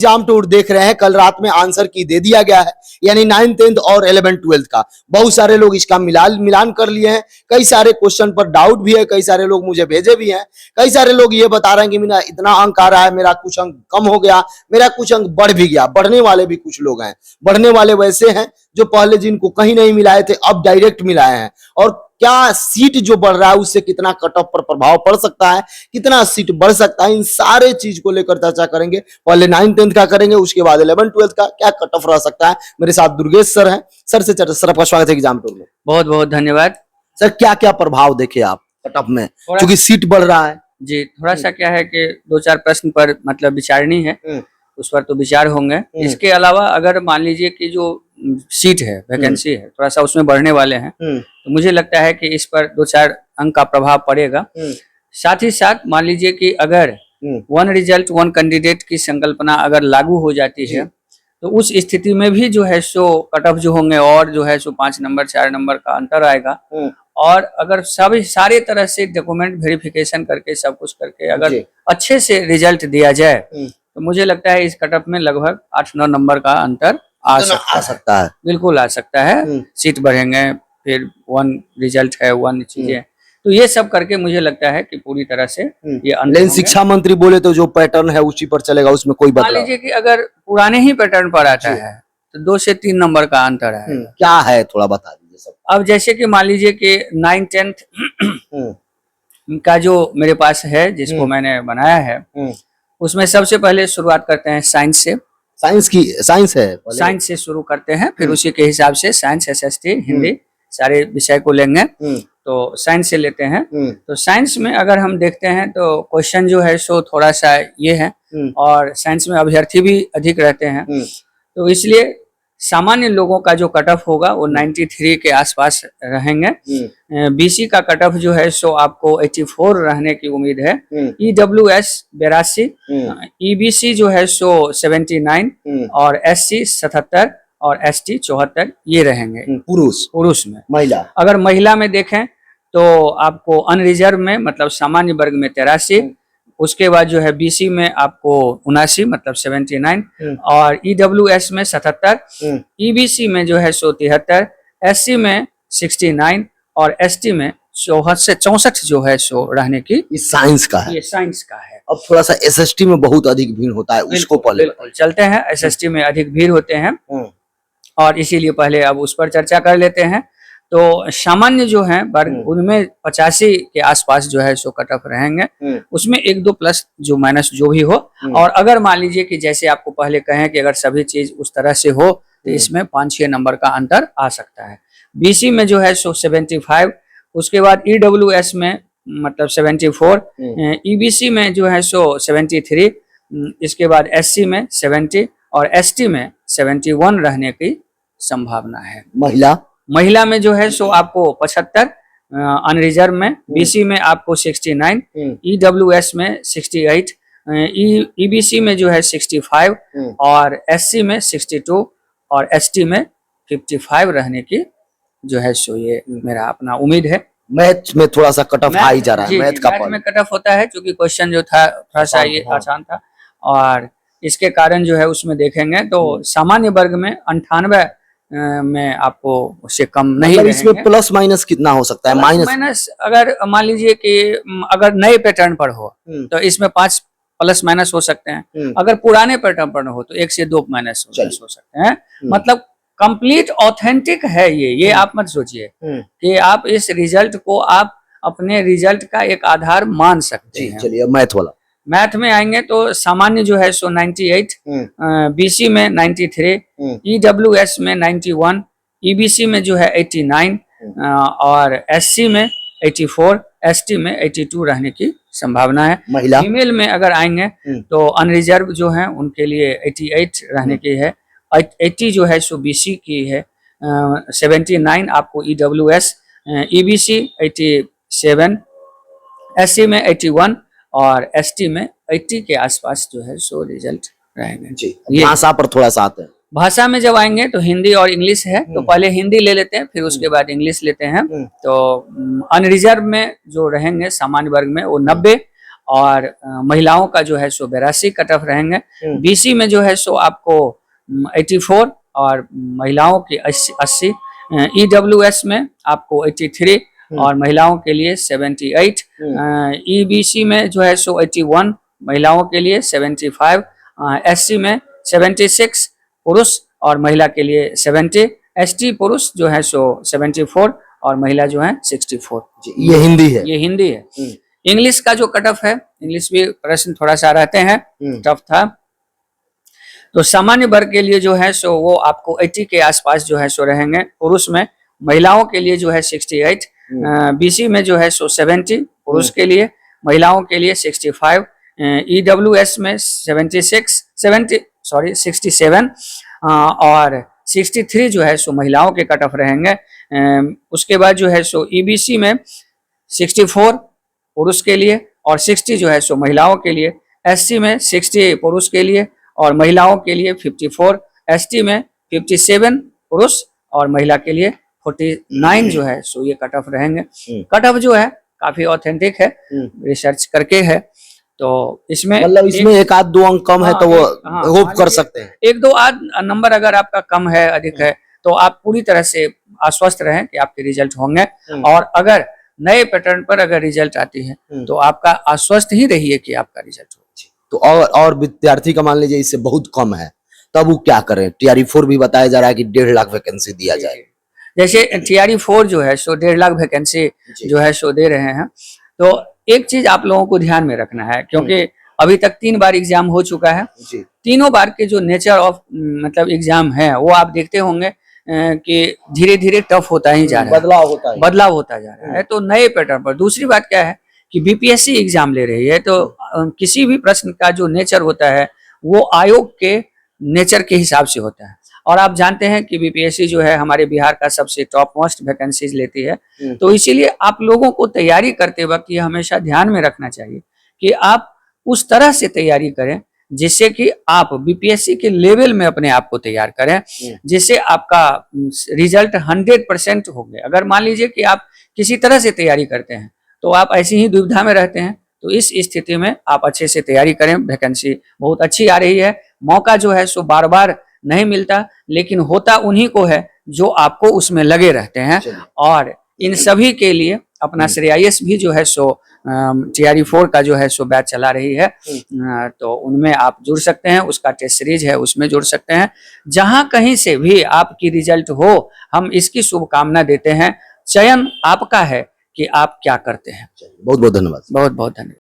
Exam tour देख रहे हैं, कल रात में आंसर की दे दिया गया है, यानी 9th 10th और 11th 12th का बहुत सारे लोग इसका मिलान कर लिए हैं। कई सारे क्वेश्चन पर डाउट भी है, कई सारे लोग मुझे भेजे भी हैं, कई सारे लोग ये बता रहे हैं कि मेरा इतना अंक आ रहा है, मेरा कुछ अंक कम हो गया, मेरा कुछ अंक बढ़ भी गया। बढ़ने वाले भी कुछ लोग हैं, बढ़ने वाले वैसे हैं जो पहले जिनको कहीं नहीं मिलाए थे अब डायरेक्ट मिलाए हैं। और क्या सीट जो बढ़ रहा है उससे कितना कट ऑफ पर प्रभाव पड़ सकता है, कितना सीट बढ़ सकता है, इन सारे चीज को लेकर चर्चा करेंगे। पहले 9th 10th का करेंगे, उसके बाद 11th 12th का क्या कट ऑफ रह सकता है। मेरे साथ दुर्गेश सर हैं, सर से चर्चा। सर आपका स्वागत है एग्जाम टूर में। बहुत बहुत धन्यवाद सर क्या क्या प्रभाव देखे आप कट ऑफ में, क्योंकि सीट बढ़ रहा है जी। थोड़ा सा क्या है कि 2-4 प्रश्न पर मतलब विचारणी है, उस पर तो विचार होंगे। इसके अलावा अगर मान लीजिए कि जो सीट है, वैकेंसी है, थोड़ा सा उसमें बढ़ने वाले हैं, तो मुझे लगता है कि इस पर 2-4 अंक का प्रभाव पड़ेगा। साथ ही साथ मान लीजिए कि अगर वन रिजल्ट वन कैंडिडेट की संकल्पना अगर लागू हो जाती है तो उस स्थिति में भी जो है सो कट ऑफ जो होंगे और जो है सो 5 नंबर 4 नंबर का अंतर आएगा। और अगर सभी सारे तरह से डॉक्यूमेंट वेरिफिकेशन करके सब कुछ करके अगर अच्छे से रिजल्ट दिया जाए तो मुझे लगता है इस कट ऑफ में लगभग 8-9 नंबर का अंतर आ सकता है। बिल्कुल आ सकता है। सीट बढ़ेंगे, फिर वन रिजल्ट है, वन चीजें, तो ये सब करके मुझे लगता है कि पूरी तरह से ये लेकिन शिक्षा मंत्री बोले तो जो पैटर्न है उसी पर चलेगा, उसमें कोई बदलाव। मान लीजिए कि अगर पुराने ही पैटर्न पर आता है तो 2 से 3 नंबर का अंतर है। क्या है थोड़ा बता दीजिए सब। अब जैसे कि मान लीजिए कि 9th 10th का जो मेरे पास है, जिसको मैंने बनाया है, उसमें सबसे पहले शुरुआत करते हैं साइंस से। साइंस से शुरू करते हैं, फिर उसी के हिसाब से साइंस, SST, हिंदी सारे विषय को लेंगे। तो साइंस से लेते हैं। तो साइंस में अगर हम देखते हैं तो क्वेश्चन जो है सो थोड़ा सा ये है, और साइंस में अभ्यर्थी भी अधिक रहते हैं, तो इसलिए सामान्य लोगों का जो कट ऑफ होगा वो 93 के आसपास रहेंगे। BC का कट ऑफ जो है सो आपको 84 रहने की उम्मीद है। EWS 82, EBC जो है सो 79 और SC 77 और ST 74 ये रहेंगे पुरुष में। अगर महिला में देखें तो आपको अनरिजर्व में मतलब सामान्य वर्ग में 83, उसके बाद जो है BC में आपको 79 मतलब 79, और EWS में 77, EBC में जो है 73, SC में 69 और ST में 64 जो है सो रहने की। ये साइंस का है, ये साइंस का है। अब थोड़ा सा SST में बहुत अधिक भीड़ होता है, उसको पहले चलते हैं। SST में अधिक भीड़ होते हैं और इसीलिए पहले अब उस पर चर्चा कर लेते हैं। तो सामान्य जो है वर्ग उनमें 85 के आसपास जो है सो कट ऑफ रहेंगे, उसमें 1-2 प्लस जो माइनस जो भी हो। और अगर मान लीजिए कि जैसे आपको पहले कहें कि अगर सभी चीज उस तरह से हो तो इसमें 5-6 नंबर का अंतर आ सकता है। BC में जो है सो 75, उसके बाद EWS में मतलब 74, EBC में जो है सो 73, इसके बाद SC में 70 और ST में 71 रहने की संभावना है। महिला में जो है सो आपको 75 अनरिजर्व में, BC में आपको 69, EWS में 68, EBC में जो है 65 और SC में 62 और ST में 55 रहने की जो है सो ये मेरा अपना उम्मीद है। मैथ में थोड़ा सा कट ऑफ आ ही जा रहा है। मैथ में कट ऑफ होता है क्योंकि क्वेश्चन जो था थोड़ा सा ये आसान था, और इसके कारण जो है उसमें देखेंगे तो सामान्य वर्ग में 98 में आपको उससे कम नहीं रहेंगे। इसमें प्लस माइनस कितना हो सकता है? माइनस अगर मान लीजिए कि अगर नए पैटर्न पर हो तो इसमें 5 प्लस माइनस हो सकते हैं। अगर पुराने पैटर्न पर हो तो 1 से 2 माइनस हो सकते हैं। मतलब कंप्लीट ऑथेंटिक है ये आप मत सोचिए कि आप इस रिजल्ट को आप अपने रिजल्ट का एक आधार मान सकते हैं। चलिए मैथ में आएंगे तो सामान्य जो है सो 98, BC में 93, EWS में 91, EBC में जो है 89 और SC में 84, ST में 82 रहने की संभावना है। फीमेल में अगर आएंगे तो अनरिजर्व जो है उनके लिए 88 रहने की है। 80 जो है सो BC की है, 79 आपको EWS, EBC 87, SC में 81 और ST में 80 के आसपास जो है सो रिजल्ट रहेंगे। भाषा पर थोड़ा सा आते हैं। भाषा में जब आएंगे तो हिंदी और इंग्लिश है, तो पहले हिंदी ले लेते हैं, फिर उसके बाद इंग्लिश लेते हैं। तो अनरिजर्व में जो रहेंगे सामान्य वर्ग में वो 90 और महिलाओं का जो है सो 82 कट ऑफ रहेंगे। बीसी में जो है सो आपको 84 और महिलाओं के 80। ईडब्ल्यूएस में आपको 83 और महिलाओं के लिए 78। ईबीसी में जो है सो 81 महिलाओं के लिए 75। एससी में 76 पुरुष और महिला के लिए 70। एसटी पुरुष जो है सो 74 और महिला जो है 64। ये हिंदी है, ये हिंदी है। इंग्लिश का जो कट ऑफ है, इंग्लिश भी प्रश्न थोड़ा सा रहते हैं, टफ था। तो सामान्य वर्ग के लिए जो है सो वो आपको 80 के आसपास जो है सो रहेंगे पुरुष में। महिलाओं के लिए जो है 68। बीसी में जो है सो 70 पुरुष के लिए, महिलाओं के लिए 65। ईडब्ल्यूएस में 67 और 63 जो है सो महिलाओं के कट ऑफ रहेंगे। उसके बाद जो है सो ईबीसी में 64 पुरुष के लिए और 60 जो है सो महिलाओं के लिए। एससी में 60 पुरुष के लिए और महिलाओं के लिए 54। एसटी में 57 पुरुष और महिला के लिए 49 जो है सो ये कट ऑफ रहेंगे। कट ऑफ जो है काफी ऑथेंटिक है, रिसर्च करके है। तो इसमें मतलब इसमें एक आध दो अंक कम है तो वो होप कर सकते हैं। एक दो आध नंबर अगर आपका कम है, अधिक है, तो आप पूरी तरह से आश्वस्त रहें कि आपके रिजल्ट होंगे। और अगर नए पैटर्न पर अगर रिजल्ट आती है तो आपका आश्वस्त ही रहिए कि आपका रिजल्ट हो। तो और विद्यार्थी का मान लीजिए इससे बहुत कम है, तब वो क्या करें? टीआरई 4 भी बताया जा रहा है कि 1.5 लाख वैकेंसी दिया जाए। जैसे टीआरई 4 जो है सो 1.5 लाख वैकेंसी जो है सो दे रहे हैं। तो एक चीज आप लोगों को ध्यान में रखना है, क्योंकि अभी तक 3 बार एग्जाम हो चुका है। तीनों बार के जो नेचर ऑफ मतलब एग्जाम है वो आप देखते होंगे कि धीरे धीरे टफ होता ही जा रहा है, बदलाव होता जा रहा है। तो नए पैटर्न पर दूसरी बात क्या है कि बीपीएससी एग्जाम ले रही है, तो किसी भी प्रश्न का जो नेचर होता है वो आयोग के नेचर के हिसाब से होता है। और आप जानते हैं कि बीपीएससी जो है हमारे बिहार का सबसे टॉप मोस्ट वैकेंसीज लेती है। तो इसीलिए आप लोगों को तैयारी करते वक्त ये हमेशा ध्यान में रखना चाहिए कि आप उस तरह से तैयारी करें जिससे कि आप बीपीएससी के लेवल में अपने आप को तैयार करें, जिससे आपका रिजल्ट 100% हो गया। अगर मान लीजिए कि आप किसी तरह से तैयारी करते हैं तो आप ऐसी ही दुविधा में रहते हैं। तो इस स्थिति में आप अच्छे से तैयारी करें। वैकेंसी बहुत अच्छी आ रही है। मौका जो है सो बार बार नहीं मिलता, लेकिन होता उन्हीं को है जो आपको उसमें लगे रहते हैं। और इन सभी के लिए अपना श्रेयास भी जो है सो टीआरई 4 का जो है सो बैच चला रही है। तो उनमें आप जुड़ सकते हैं, उसका टेस्ट सीरीज है उसमें जुड़ सकते हैं। जहां कहीं से भी आपकी रिजल्ट हो, हम इसकी शुभकामना देते हैं। चयन आपका है कि आप क्या करते हैं। बहुत बहुत धन्यवाद। बहुत बहुत धन्यवाद।